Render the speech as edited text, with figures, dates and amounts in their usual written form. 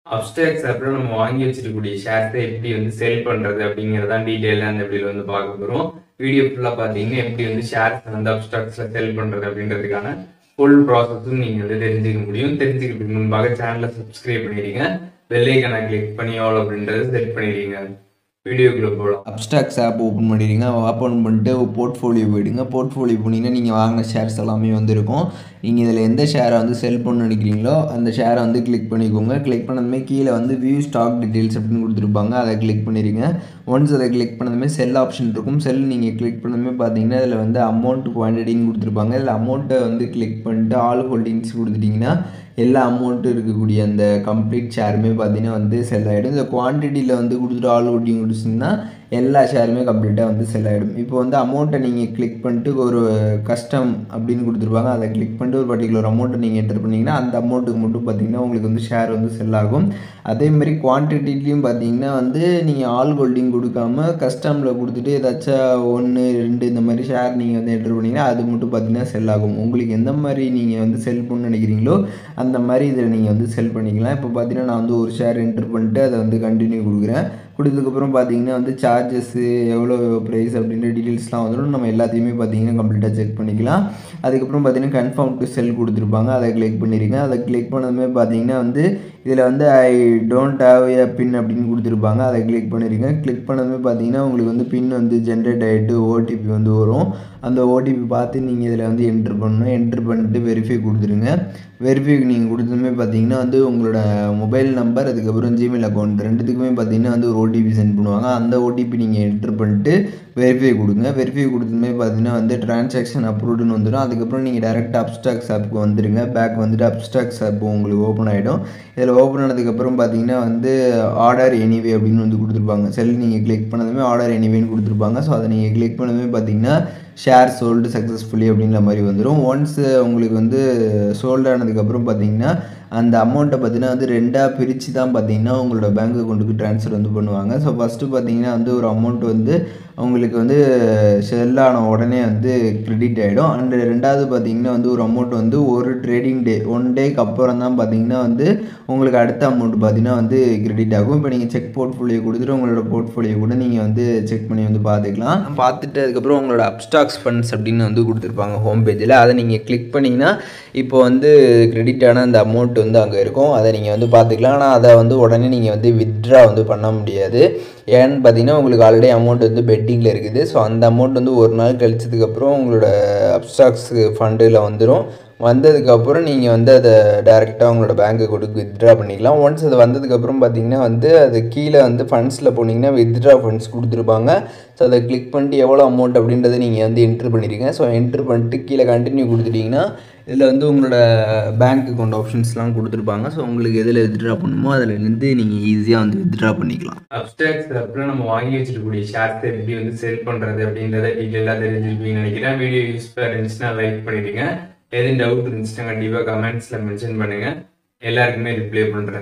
அப்ஸ்டாக்ஸ் அப்புறம் நம்ம வாங்கி வச்சிருக்கக்கூடிய ஷேர்ஸை எப்படி வந்து செல் பண்றது அப்படிங்கறதான் டீடைலா அந்த வீடியோல வந்து பார்க்க போறோம். வீடியோ ஃபுல்லா பாத்தீங்கன்னா எப்படி வந்து ஷேர்ஸ் வந்து அப்ஸ்டாக்ஸ்ல செல் பண்றது அப்படின்றதுக்கான ஃபுல் ப்ராசஸும் நீங்க வந்து தெரிஞ்சுக்க முடியும். தெரிஞ்சுக்கிறதுக்கு முன்பாக சேனலை சப்ஸ்கிரைப் பண்ணிடுங்க. பெல் ஐகானை கிளிக் பண்ணி ஆல் அப்படின்றத செட் பண்ணிடுங்க. வீடியோக்குள்ள போகலாம். அப்ஸ்டாக்ஸ் ஆப் ஓப்பன் பண்ணிடுங்க. ஓப்பன் பண்ணிட்டு போர்ட்ஃபோலியோ போயிடுங்க. போர்ட்ஃபோலியோ போனீங்கன்னா நீங்கள் வாங்கின ஷேர்ஸ் எல்லாமே வந்துருக்கும். நீங்கள் இதில் எந்த ஷேரை வந்து செல் பண்ண நினைக்கிறீங்களோ அந்த ஷேரை வந்து கிளிக் பண்ணிக்கோங்க. கிளிக் பண்ணதுமே கீழே வந்து வியூ ஸ்டாக் டீட்டெயில்ஸ் அப்படின்னு கொடுத்துருப்பாங்க. அதை கிளிக் பண்ணிடுங்க. ஒன்ஸ் அதை கிளிக் பண்ணதுமே செல் ஆப்ஷன் இருக்கும். செல் நீங்கள் கிளிக் பண்ணதுமே பார்த்தீங்கன்னா இதில் வந்து அமௌண்ட் குவான்டிட்டின்னு கொடுத்துருப்பாங்க. இதில் அமௌண்ட்டை வந்து கிளிக் பண்ணிட்டு ஆல் ஹோல்டிங்ஸ் கொடுத்துட்டிங்கன்னா எல்லா அமௌண்ட்டும் இருக்கக்கூடிய அந்த கம்ப்ளீட் ஷேருமே பார்த்தீங்கன்னா வந்து செல் ஆகிடும். இந்த குவான்டிட்டியில் வந்து கொடுத்துட்டு ஆல் ஹோல்டிங் கொடுத்துட்டிங்கன்னா எல்லா ஷேருமே கம்ப்ளீட்டாக வந்து செல் ஆகிடும். இப்போ வந்து அமௌண்ட்டை நீங்கள் கிளிக் பண்ணிட்டு ஒரு கஸ்டம் அப்படின்னு கொடுத்துருப்பாங்க. அதை கிளிக் பண்ணிட்டு ஒரு பர்டிகுலர் அமௌண்ட்டை நீங்கள் என்டர் பண்ணிங்கன்னா அந்த அமௌண்ட்டுக்கு மட்டும் பார்த்தீங்கன்னா உங்களுக்கு வந்து ஷேர் வந்து செல் ஆகும். அதேமாதிரி குவான்டிட்டிலையும் பார்த்தீங்கன்னா வந்து நீங்கள் ஆல் ஹோல்டிங் கொடுக்காம கஸ்டமில் கொடுத்துட்டு ஏதாச்சும் 1 2 இந்த மாதிரி ஷேர் நீங்கள் வந்து என்டர் பண்ணிங்கன்னா அது மட்டும் பார்த்தீங்கன்னா செல் ஆகும். உங்களுக்கு எந்த மாதிரி நீங்கள் வந்து செல் பண்ண நினைக்கிறீங்களோ அந்த மாதிரி இதில் நீங்கள் வந்து செல் பண்ணிக்கலாம். இப்போ பார்த்தீங்கன்னா நான் வந்து ஒரு ஷேர் என்டர் பண்ணிட்டு அதை வந்து கண்டினியூ கொடுக்குறேன். கொடுத்ததுக்கப்புறம் பார்த்தீங்கன்னா வந்து சார்ஜஸ்ஸு எவ்வளோ ப்ரைஸ் அப்படின்ற டீட்டெயில்ஸ்லாம் வந்துடும். நம்ம எல்லாத்தையுமே பார்த்தீங்கன்னா கம்ப்ளீட்டாக செக் பண்ணிக்கலாம். அதுக்கப்புறம் பார்த்தீங்கன்னா கன்ஃபார்ம் டு செல் கொடுத்துருப்பாங்க. அதை கிளிக் பண்ணிடுங்க. அதை கிளிக் பண்ணதுமே பார்த்தீங்கன்னா வந்து இதில் வந்து ஐ டோன்ட் ஹாவ் எ பின் அப்படின்னு கொடுத்துருப்பாங்க. அதை கிளிக் பண்ணிடுங்க. கிளிக் பண்ணதுமே பார்த்தீங்கன்னா உங்களுக்கு வந்து பின் வந்து ஜென்ரேட் ஆகிட்டு ஓடிபி வந்து வரும். அந்த ஓடிபி பார்த்து நீங்கள் இதில் வந்து என்ட்ரு பண்ணணும். என்ட்ரு பண்ணிட்டு வெரிஃபை கொடுத்துருங்க. வெரிஃபைக்கு நீங்கள் கொடுத்ததுமே பார்த்தீங்கன்னா வந்து உங்களோட மொபைல் நம்பர் அதுக்கப்புறம் ஜிமெயில் அக்கௌண்ட் ரெண்டுத்துக்குமே பார்த்தீங்கன்னா வந்து ஒரு ஓடிபி சென்ட் பண்ணுவாங்க. அந்த ஓடிபி நீங்கள் என்ட்ரு பண்ணிட்டு வெரிஃபை கொடுங்க. வெரிஃபை கொடுத்ததுமே பார்த்தீங்கன்னா வந்து ட்ரான்சாக்ஷன் அப்ரூவ்டுன்னு வந்துடும். அதுக்கப்புறம் நீங்கள் டேரெக்டாக அப்ஸ்டாக்ஸ் ஆப்புக்கு வந்துடுங்க. பேக் வந்துட்டு அப்ஸ்டாக்ஸ் ஆப் உங்களுக்கு ஓப்பன் ஆகிடும். இதில் ஓப்பன் ஆனதுக்கப்புறம் பார்த்தீங்கன்னா வந்து ஆர்டர் எனிவே அப்படின்னு வந்து கொடுத்துருப்பாங்க. செல் நீங்கள் கிளிக் பண்ணதுமே ஆர்டர் எனிவேன்னு கொடுத்துருப்பாங்க. ஸோ அதை நீங்கள் கிளிக் பண்ணதுமே பார்த்தீங்கன்னா ஷேர் சோல்டு சக்ஸஸ்ஃபுல்லி அப்படின்ற மாதிரி வந்துடும். ஒன்ஸ் உங்களுக்கு வந்து சோல்டு ஆனதுக்கப்புறம் பார்த்தீங்கன்னா அந்த அமௌண்ட்டை பார்த்தீங்கன்னா வந்து ரெண்டாக பிரித்து தான் பார்த்தீங்கன்னா உங்களோட பேங்க் அக்கௌண்ட்டுக்கு ட்ரான்ஸ்ஃபர் வந்து பண்ணுவாங்க. ஸோ ஃபஸ்ட்டு பார்த்தீங்கன்னா வந்து ஒரு அமௌண்ட் வந்து உங்களுக்கு வந்து செல்லான உடனே வந்து கிரெடிட் ஆகிடும். அண்டு ரெண்டாவது பார்த்தீங்கன்னா வந்து ஒரு அமௌண்ட் வந்து ஒரு ட்ரேடிங் டே 1 டேக்கு அப்புறம் தான் பார்த்தீங்கன்னா வந்து உங்களுக்கு அடுத்த அமௌண்ட் பார்த்தீங்கன்னா வந்து கிரெடிட் ஆகும். இப்போ நீங்கள் செக் போர்ட்ஃபோலியோ கொடுத்துட்டு உங்களோட போர்ட்ஃபோலியோ கூட நீங்கள் வந்து செக் பண்ணி வந்து பார்த்துக்கலாம். பார்த்துட்டு அதுக்கப்புறம் உங்களோட அப்ஸ்டாக்ஸ் ஃபண்ட்ஸ் அப்படின்னு வந்து கொடுத்துருப்பாங்க ஹோம் பேஜில். அதை நீங்கள் கிளிக் பண்ணிங்கன்னா இப்போ வந்து கிரெடிட் ஆன அந்த அமௌண்ட் வந்து அங்கே இருக்கும். அதை நீங்கள் வந்து பார்த்துக்கலாம். ஆனால் அதை வந்து உடனே நீங்கள் வந்து வித்ட்ரா வந்து பண்ண முடியாது. ஏன்னு பார்த்தீங்கன்னா உங்களுக்கு ஆல்ரெடி அமௌண்ட் வந்து பெட்டிங்கில் இருக்குது. ஸோ அந்த அமௌண்ட் வந்து ஒரு நாள் கழிச்சதுக்கப்புறம் உங்களோட அப்ஸ்டாக்ஸ் ஃபண்டில் வந்துடும். வந்ததுக்கப்புறம் நீங்கள் வந்து அதை டேரெக்டாக உங்களோட பேங்க் அக்கௌண்ட்டுக்கு வித்ட்ரா பண்ணிக்கலாம். ஒன்ஸ் அது வந்ததுக்கப்புறம் பார்த்தீங்கன்னா வந்து அது கீழே வந்து ஃபண்ட்ஸில் போனீங்கன்னா வித்ட்ரா ஃபண்ட்ஸ் கொடுத்துருப்பாங்க. ஸோ அதை கிளிக் பண்ணிட்டு எவ்வளோ அமௌண்ட் அப்படின்றத நீங்கள் வந்து என்ட்ரு பண்ணிடுங்க. ஸோ என்ட்ரு பண்ணிட்டு கீழே கண்டினியூ கொடுத்துட்டிங்கன்னா இதில் வந்து உங்களோட பேங்க் அக்கௌண்ட் ஆப்ஷன்ஸ்லாம் கொடுத்துருப்பாங்க. ஸோ உங்களுக்கு எதில் வித்ட்ரா பண்ணணுமோ அதிலேருந்து நீங்கள் ஈஸியாக வந்து வித்ட்ரா பண்ணிக்கலாம். அப்ஸ்டாக்ஸ் அப்புறம் நம்ம வாங்கி வச்சிருக்கக்கூடிய ஷேர்ஸை எப்படி வந்து செல் பண்ணுறது அப்படின்றத டீட்டெயிலாக தெரிஞ்சிருப்பீங்கன்னு நினைக்கிறேன். வீடியோ யூஸ்ஃபுல்லாக இருந்துச்சுன்னா லைக் பண்ணிடுங்க. எதுவும் டவுட் இருந்துச்சுன்னா கண்டிப்பாக கமெண்ட்ஸில் மென்ஷன் பண்ணுங்கள். எல்லாருக்குமே ரிப்ளை பண்ணுறேன்.